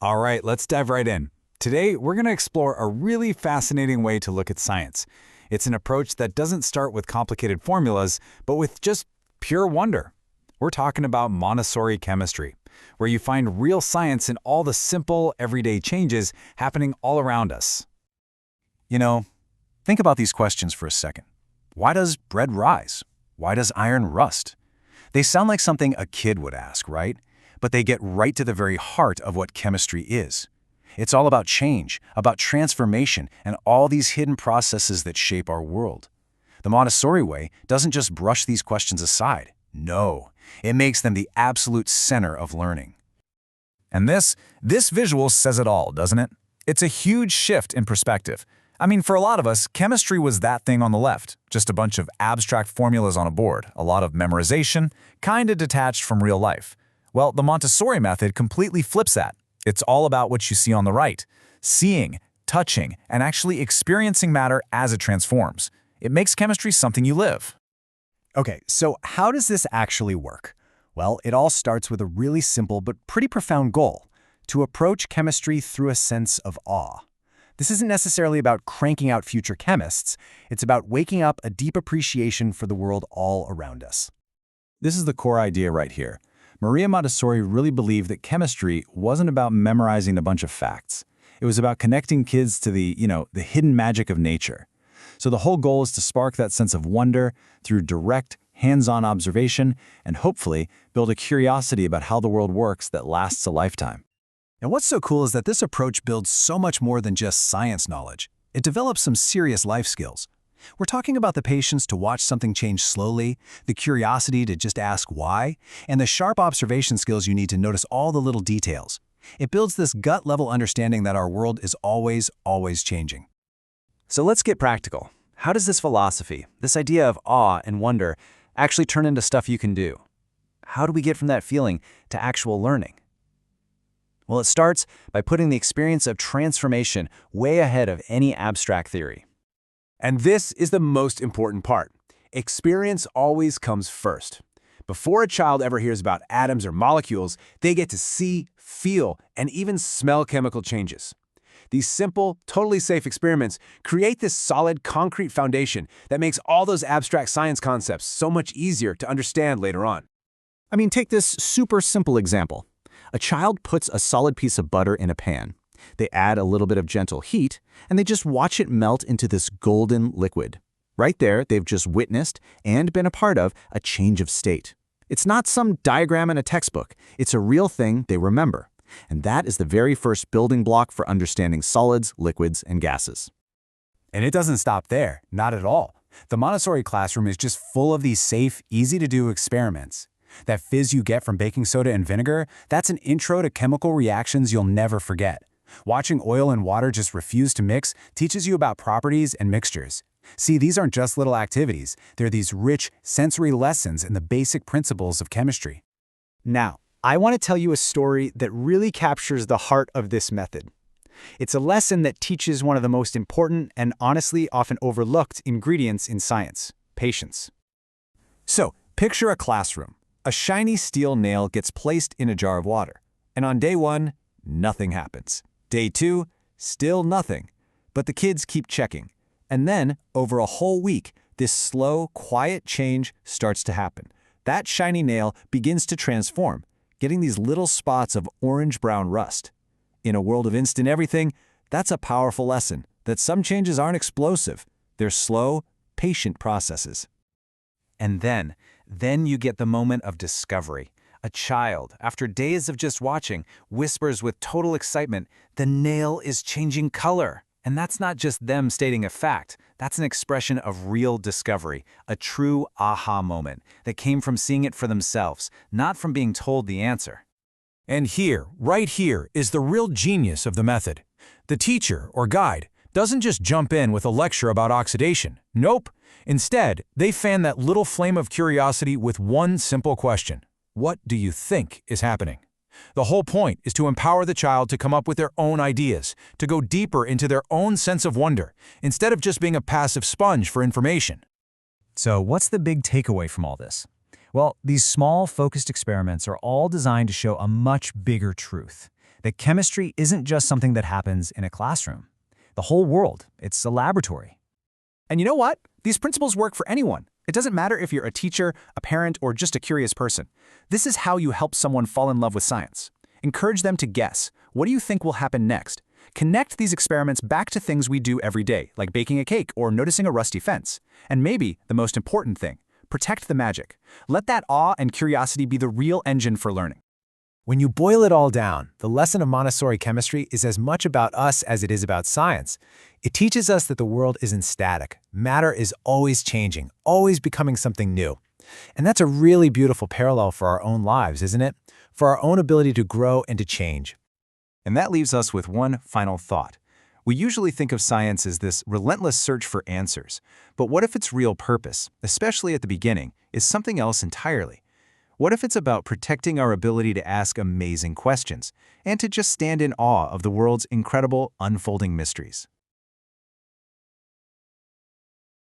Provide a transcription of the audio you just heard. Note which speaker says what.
Speaker 1: All right, let's dive right in. Today, we're going to explore a really fascinating way to look at science. It's an approach that doesn't start with complicated formulas, but with just pure wonder. We're talking about Montessori chemistry, where you find real science in all the simple, everyday changes happening all around us.
Speaker 2: You know, think about these questions for a second. Why does bread rise? Why does iron rust? They sound like something a kid would ask, right? But they get right to the very heart of what chemistry is. It's all about change, about transformation, and all these hidden processes that shape our world. The Montessori way doesn't just brush these questions aside. No, it makes them the absolute center of learning.
Speaker 3: And this visual says it all, doesn't it? It's a huge shift in perspective. I mean, for a lot of us, chemistry was that thing on the left, just a bunch of abstract formulas on a board, a lot of memorization, kind of detached from real life. Well, the Montessori method completely flips that. It's all about what you see on the right, seeing, touching, and actually experiencing matter as it transforms. It makes chemistry something you live.
Speaker 4: Okay, so how does this actually work? Well, it all starts with a really simple but pretty profound goal: to approach chemistry through a sense of awe. This isn't necessarily about cranking out future chemists. It's about waking up a deep appreciation for the world all around us.
Speaker 2: This is the core idea right here. Maria Montessori really believed that chemistry wasn't about memorizing a bunch of facts. It was about connecting kids to the hidden magic of nature. So the whole goal is to spark that sense of wonder through direct, hands-on observation and hopefully build a curiosity about how the world works that lasts a lifetime.
Speaker 4: And what's so cool is that this approach builds so much more than just science knowledge. It develops some serious life skills. We're talking about the patience to watch something change slowly, the curiosity to just ask why, and the sharp observation skills you need to notice all the little details. It builds this gut-level understanding that our world is always changing.
Speaker 5: So let's get practical. How does this philosophy, this idea of awe and wonder, actually turn into stuff you can do? How do we get from that feeling to actual learning? Well, it starts by putting the experience of transformation way ahead of any abstract theory.
Speaker 6: And this is the most important part. Experience always comes first. Before a child ever hears about atoms or molecules, they get to see, feel, and even smell chemical changes. These simple, totally safe experiments create this solid, concrete foundation that makes all those abstract science concepts so much easier to understand later on.
Speaker 4: I mean, take this super simple example. A child puts a solid piece of butter in a pan. They add a little bit of gentle heat, and they just watch it melt into this golden liquid. Right there, they've just witnessed and been a part of a change of state. It's not some diagram in a textbook. It's a real thing they remember. And that is the very first building block for understanding solids, liquids, and gases.
Speaker 1: And it doesn't stop there, not at all. The Montessori classroom is just full of these safe, easy-to-do experiments. That fizz you get from baking soda and vinegar, that's an intro to chemical reactions you'll never forget. Watching oil and water just refuse to mix teaches you about properties and mixtures. See, these aren't just little activities. They're these rich, sensory lessons in the basic principles of chemistry.
Speaker 7: Now, I want to tell you a story that really captures the heart of this method. It's a lesson that teaches one of the most important and honestly often overlooked ingredients in science: patience.
Speaker 4: So, picture a classroom. A shiny steel nail gets placed in a jar of water. And on day 1, nothing happens. Day 2, still nothing. But the kids keep checking. And then, over a whole week, this slow, quiet change starts to happen. That shiny nail begins to transform, getting these little spots of orange-brown rust. In a world of instant everything, that's a powerful lesson that some changes aren't explosive. They're slow, patient processes.
Speaker 5: And then you get the moment of discovery. A child, after days of just watching, whispers with total excitement, "The nail is changing color." And that's not just them stating a fact. That's an expression of real discovery, a true aha moment that came from seeing it for themselves, not from being told the answer.
Speaker 3: And here, right here, is the real genius of the method. The teacher or guide doesn't just jump in with a lecture about oxidation. Nope. Instead, they fan that little flame of curiosity with one simple question. What do you think is happening? The whole point is to empower the child to come up with their own ideas, to go deeper into their own sense of wonder, instead of just being a passive sponge for information.
Speaker 8: So what's the big takeaway from all this? Well, these small, focused experiments are all designed to show a much bigger truth. that chemistry isn't just something that happens in a classroom. The whole world, it's a laboratory.
Speaker 7: And you know what? These principles work for anyone. It doesn't matter if you're a teacher, a parent, or just a curious person. This is how you help someone fall in love with science. Encourage them to guess. What do you think will happen next? Connect these experiments back to things we do every day, like baking a cake or noticing a rusty fence. And maybe the most important thing, protect the magic. Let that awe and curiosity be the real engine for learning.
Speaker 6: When you boil it all down, the lesson of Montessori chemistry is as much about us as it is about science. It teaches us that the world isn't static. Matter is always changing, always becoming something new. And that's a really beautiful parallel for our own lives, isn't it? For our own ability to grow and to change.
Speaker 2: And that leaves us with one final thought. We usually think of science as this relentless search for answers. But what if its real purpose, especially at the beginning, is something else entirely? What if it's about protecting our ability to ask amazing questions and to just stand in awe of the world's incredible unfolding mysteries?